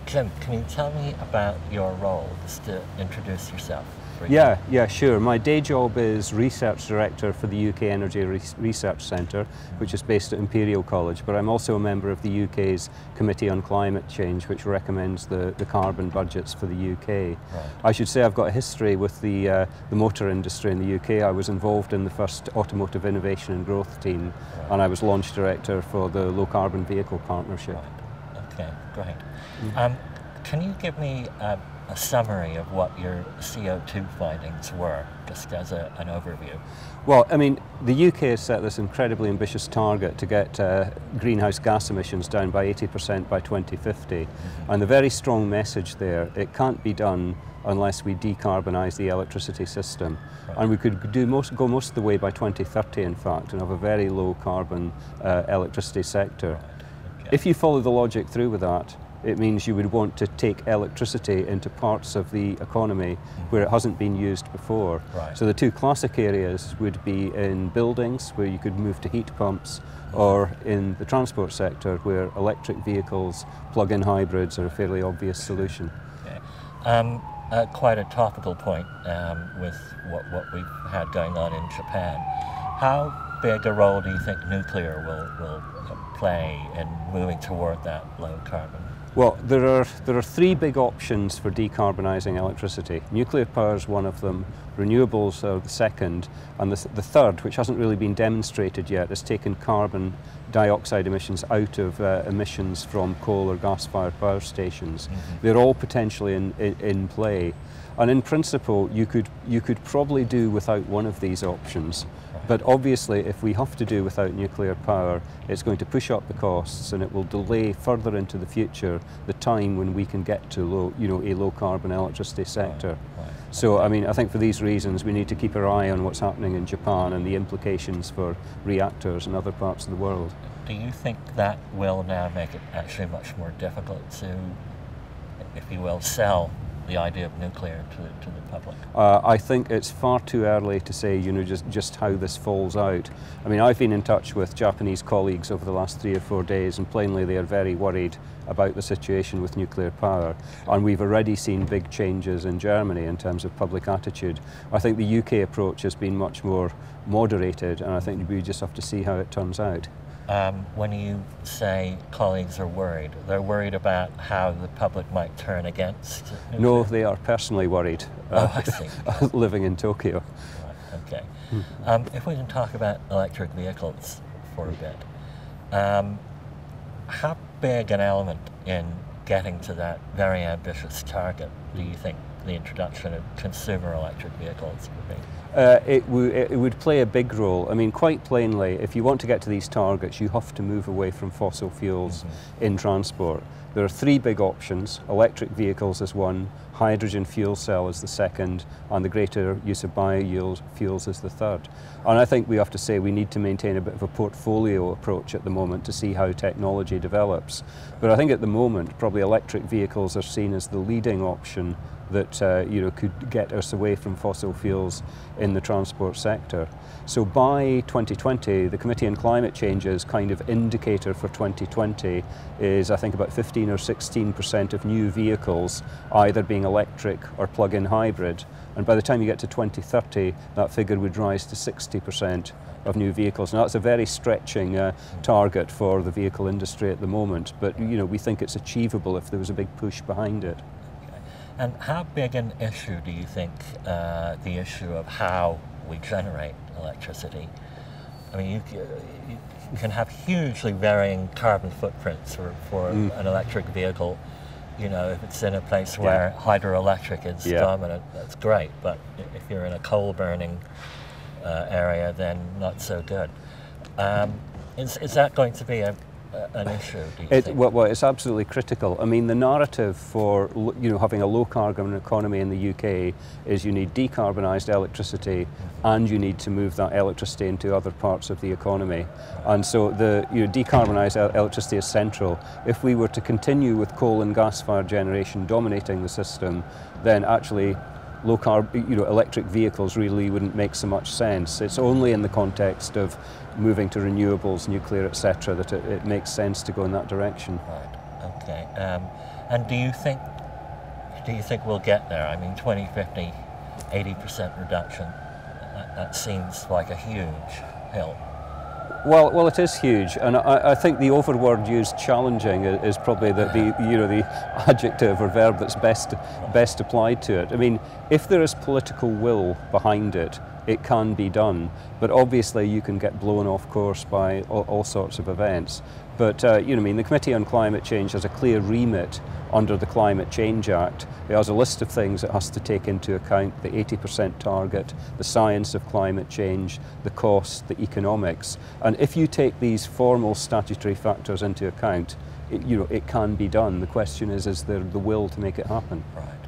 Jim, can you tell me about your role, just to introduce yourself? Yeah, sure. My day job is Research Director for the UK Energy Research Centre, which is based at Imperial College, but I'm also a member of the UK's Committee on Climate Change, which recommends the carbon budgets for the UK. Right. I should say I've got a history with the motor industry in the UK. I was involved in the first Automotive Innovation and Growth team, Right. and I was Launch Director for the Low Carbon Vehicle Partnership. Right. Okay, great. Can you give me a summary of what your CO2 findings were, just as an overview? Well, I mean, the UK has set this incredibly ambitious target to get greenhouse gas emissions down by 80% by 2050. And the very strong message there, it can't be done unless we decarbonise the electricity system. Right. And we could go most of the way by 2030, in fact, and have a very low carbon electricity sector. Right. Okay. If you follow the logic through with that, it means you would want to take electricity into parts of the economy where it hasn't been used before. Right. So the two classic areas would be in buildings, where you could move to heat pumps, or in the transport sector, where electric vehicles, plug-in hybrids are a fairly obvious solution. Okay. Quite a topical point with what we've had going on in Japan. How big a role do you think nuclear will play in moving toward that low carbon? Well, there are three big options for decarbonising electricity. Nuclear power is one of them, renewables are the second, and the third, which hasn't really been demonstrated yet, is taking carbon dioxide emissions out of emissions from coal or gas-fired power stations. They're all potentially in play. And in principle, you could probably do without one of these options. But obviously, if we have to do without nuclear power, it's going to push up the costs, and it will delay further into the future the time when we can get to a low carbon electricity sector. Right. So, I mean, I think for these reasons, we need to keep our eye on what's happening in Japan and the implications for reactors in other parts of the world. Do you think that will now make it actually much more difficult to, if you will, sell the idea of nuclear to the public? I think it's far too early to say, just how this falls out. I mean, I've been in touch with Japanese colleagues over the last 3 or 4 days, and plainly they are very worried about the situation with nuclear power. And we've already seen big changes in Germany in terms of public attitude. I think the UK approach has been much more moderated, and I think we just have to see how it turns out. When you say colleagues are worried, they're worried about how the public might turn against nuclear? No, they are personally worried. Oh, I see. Living in Tokyo. Right, okay. If we can talk about electric vehicles for a bit, how big an element in getting to that very ambitious target do you think the introduction of consumer electric vehicles would be? It would play a big role. I mean, quite plainly, if you want to get to these targets, you have to move away from fossil fuels in transport. There are three big options. Electric vehicles is one, hydrogen fuel cell is the second, and the greater use of biofuels is the third. And I think we have to say we need to maintain a bit of a portfolio approach at the moment to see how technology develops. But I think at the moment, probably electric vehicles are seen as the leading option that could get us away from fossil fuels in the transport sector. So by 2020, the Committee on Climate Change's kind of indicator for 2020 is, I think, about 15 or 16% of new vehicles either being electric or plug-in hybrid. And by the time you get to 2030, that figure would rise to 60% of new vehicles. Now, that's a very stretching target for the vehicle industry at the moment, but we think it's achievable if there was a big push behind it. And how big an issue do you think the issue of how we generate electricity? I mean, you can have hugely varying carbon footprints for an electric vehicle. If it's in a place where hydroelectric is dominant, that's great. But if you're in a coal-burning area, then not so good. Is that going to be an issue, do you think? Well, it's absolutely critical. I mean, the narrative for having a low carbon economy in the UK is you need decarbonised electricity and you need to move that electricity into other parts of the economy. And so the decarbonised electricity is central. If we were to continue with coal and gas-fired generation dominating the system, then actually low carbon, electric vehicles really wouldn't make so much sense. It's only in the context of moving to renewables, nuclear, etc., that it makes sense to go in that direction. Right. Okay. And do you think we'll get there? I mean, 2050, 80% reduction, that seems like a huge hill. Well, it is huge, and I think the overword used "challenging" is probably the adjective or verb that's best applied to it. I mean, if there is political will behind it, it can be done. But obviously, you can get blown off course by all sorts of events. But I mean, the Committee on Climate Change has a clear remit under the Climate Change Act. It has a list of things it has to take into account: the 80% target, the science of climate change, the cost, the economics. And if you take these formal statutory factors into account, it can be done. The question is there the will to make it happen? Right.